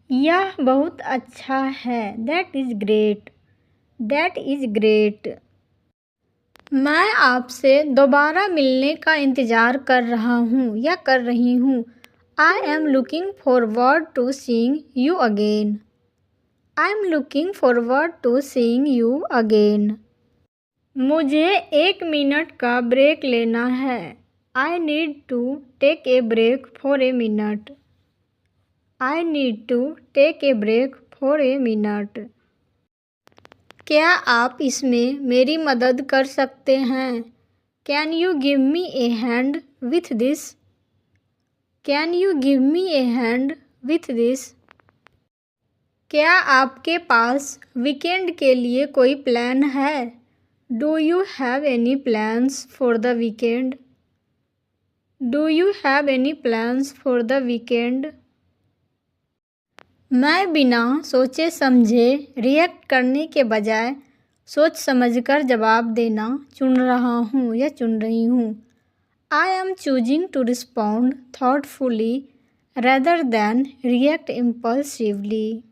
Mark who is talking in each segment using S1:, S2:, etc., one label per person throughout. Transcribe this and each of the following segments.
S1: यह बहुत अच्छा है। That is great. That is great. मैं आपसे दोबारा मिलने का इंतज़ार कर रहा हूँ या कर रही हूँ। I am looking forward to seeing you again. I am looking forward to seeing you again. मुझे 1 मिनट का ब्रेक लेना है। I need to take a break for a minute. I need to take a break for a minute. क्या आप इसमें मेरी मदद कर सकते हैं? Can you give me a hand with this? Can you give me a hand with this? क्या आपके पास वीकेंड के लिए कोई प्लान है? Do you have any plans for the weekend? Do you have any plans for the weekend? मैं बिना सोचे समझे रिएक्ट करने के बजाय सोच समझकर जवाब देना चुन रहा हूँ या चुन रही हूँ। I am choosing to respond thoughtfully rather than react impulsively.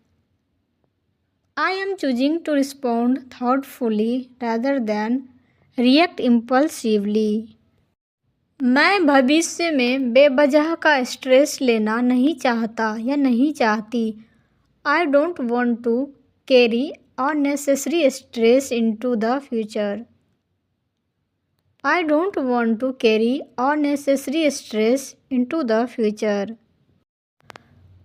S1: I am choosing to respond thoughtfully rather than react impulsively. मैं भविष्य में बेवजह का स्ट्रेस लेना नहीं चाहता या नहीं चाहती। I don't want to carry unnecessary stress into the future. I don't want to carry unnecessary stress into the future.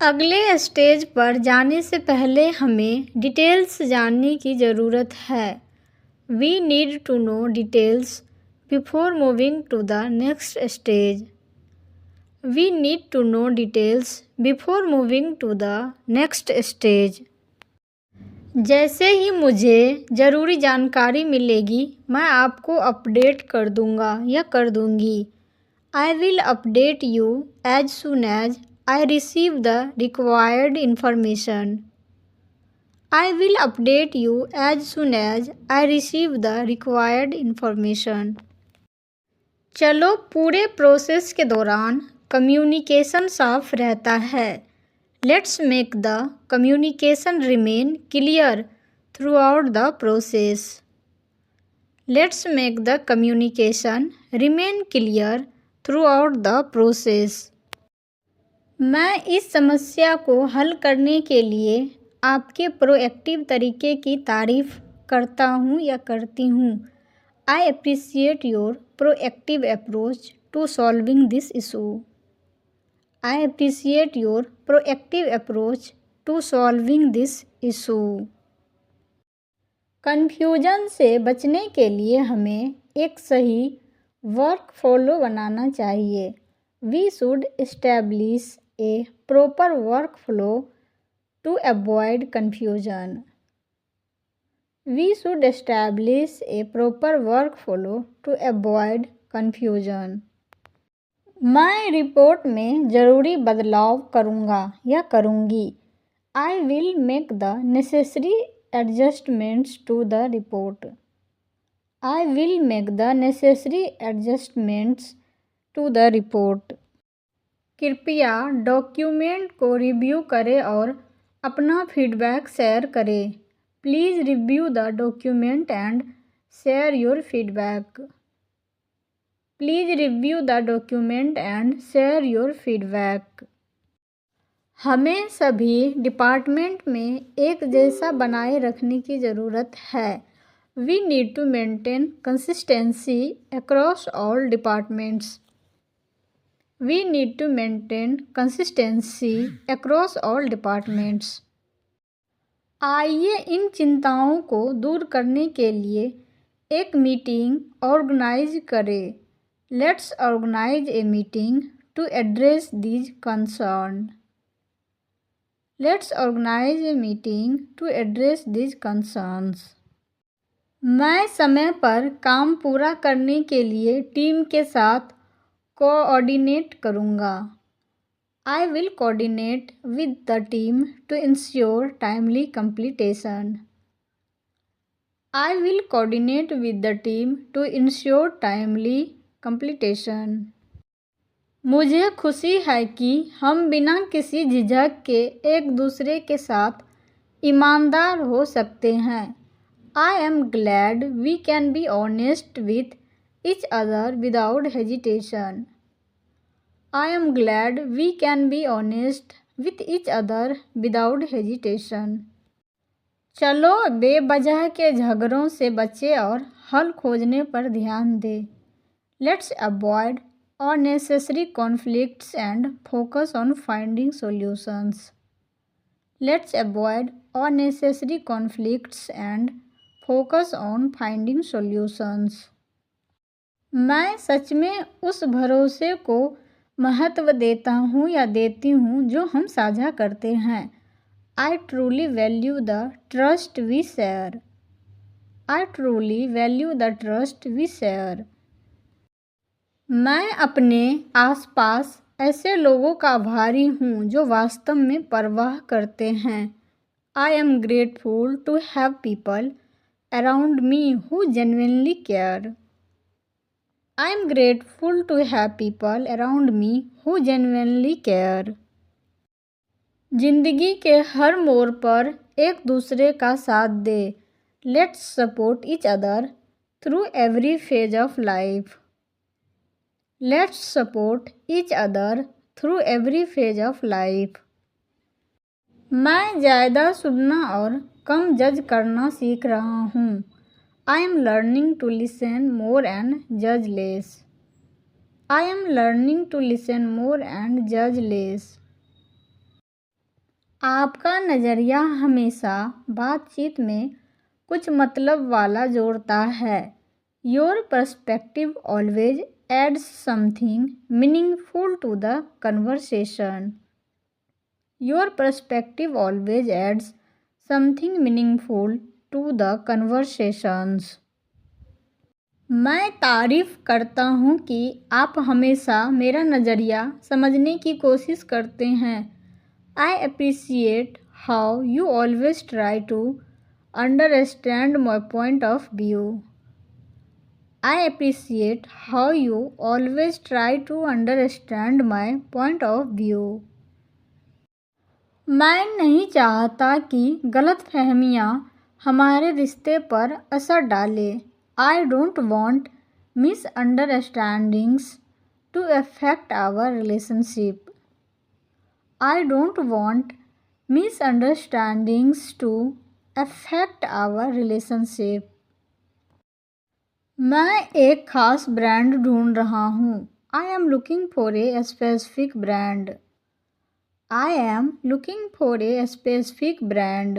S1: अगले स्टेज पर जाने से पहले हमें डिटेल्स जानने की ज़रूरत है। We need to know details before moving to the next stage. We need to know details before moving to the next stage. जैसे ही मुझे ज़रूरी जानकारी मिलेगी मैं आपको अपडेट कर दूंगा या कर दूंगी। I will update you as soon as I receive the required information. I will update you as soon as I receive the required information. चलो पूरे प्रोसेस के दौरान कम्युनिकेशन साफ रहता है। Let's make the communication remain clear throughout the process. Let's make the communication remain clear throughout the process. मैं इस समस्या को हल करने के लिए आपके प्रोएक्टिव तरीके की तारीफ़ करता हूँ या करती हूँ। I appreciate your proactive approach to solving this issue. I appreciate your proactive approach to solving this issue. Confusion से बचने के लिए हमें एक सही वर्क फ्लो बनाना चाहिए। We should establish a proper workflow to avoid confusion. We should establish a proper workflow to avoid confusion. मैं रिपोर्ट में ज़रूरी बदलाव करूँगा या करूँगी। I will make the necessary adjustments to the report. I will make the necessary adjustments to the report. कृपया document को review करें और अपना फीडबैक शेयर करें। Please review the document and share your feedback. Please review the document and share your feedback. हमें सभी department में एक जैसा बनाए रखने की ज़रूरत है। We need to maintain consistency across all departments. We need to maintain consistency across all departments. आइए इन चिंताओं को दूर करने के लिए एक मीटिंग ऑर्गेनाइज करें। Let's organize a meeting to address these concerns. Let's organize a meeting to address these concerns. मैं समय पर काम पूरा करने के लिए टीम के साथ कोऑर्डिनेट करूँगा। I will coordinate with the team to ensure timely completion. I will coordinate with the team to ensure timely completion. मुझे खुशी है कि हम बिना किसी झिझक के एक दूसरे के साथ ईमानदार हो सकते हैं। I am glad we can be honest with each other without hesitation. I am glad we can be honest with each other without hesitation. चलो बेवजह के झगड़ों से बचें और हल खोजने पर ध्यान दें। Let's avoid unnecessary conflicts and focus on finding solutions. Let's avoid unnecessary conflicts and focus on finding solutions. मैं सच में उस भरोसे को महत्व देता हूँ या देती हूँ जो हम साझा करते हैं। I truly value the trust we share. I truly value the trust we share. मैं अपने आसपास ऐसे लोगों का आभारी हूँ जो वास्तव में परवाह करते हैं। I am grateful to have people around me who genuinely care. I am grateful to have people around me who genuinely care. जिंदगी के हर मोड़ पर एक दूसरे का साथ दे। Let's support each other through every phase of life. Let's support each other through every phase of life. मैं ज़्यादा सुनना और कम जज करना सीख रहा हूँ। I am learning to listen more and judge less. I am learning to listen more and judge less. आपका नज़रिया हमेशा बातचीत में कुछ मतलब वाला जोड़ता है। Your perspective always adds something meaningful to the conversation. Your perspective always adds something meaningful to the conversations. मैं तारीफ़ करता हूँ कि आप हमेशा मेरा नज़रिया समझने की कोशिश करते हैं। I appreciate how you always try to understand my point of view. I appreciate how you always try to understand my point of view. मैं नहीं चाहता कि गलतफहमियाँ हमारे रिश्ते पर असर डालें। I don't want misunderstandings to affect our relationship. I don't want misunderstandings to affect our relationship. मैं एक खास ब्रांड ढूंढ रहा हूँ। I am looking for a specific brand. I am looking for a specific brand.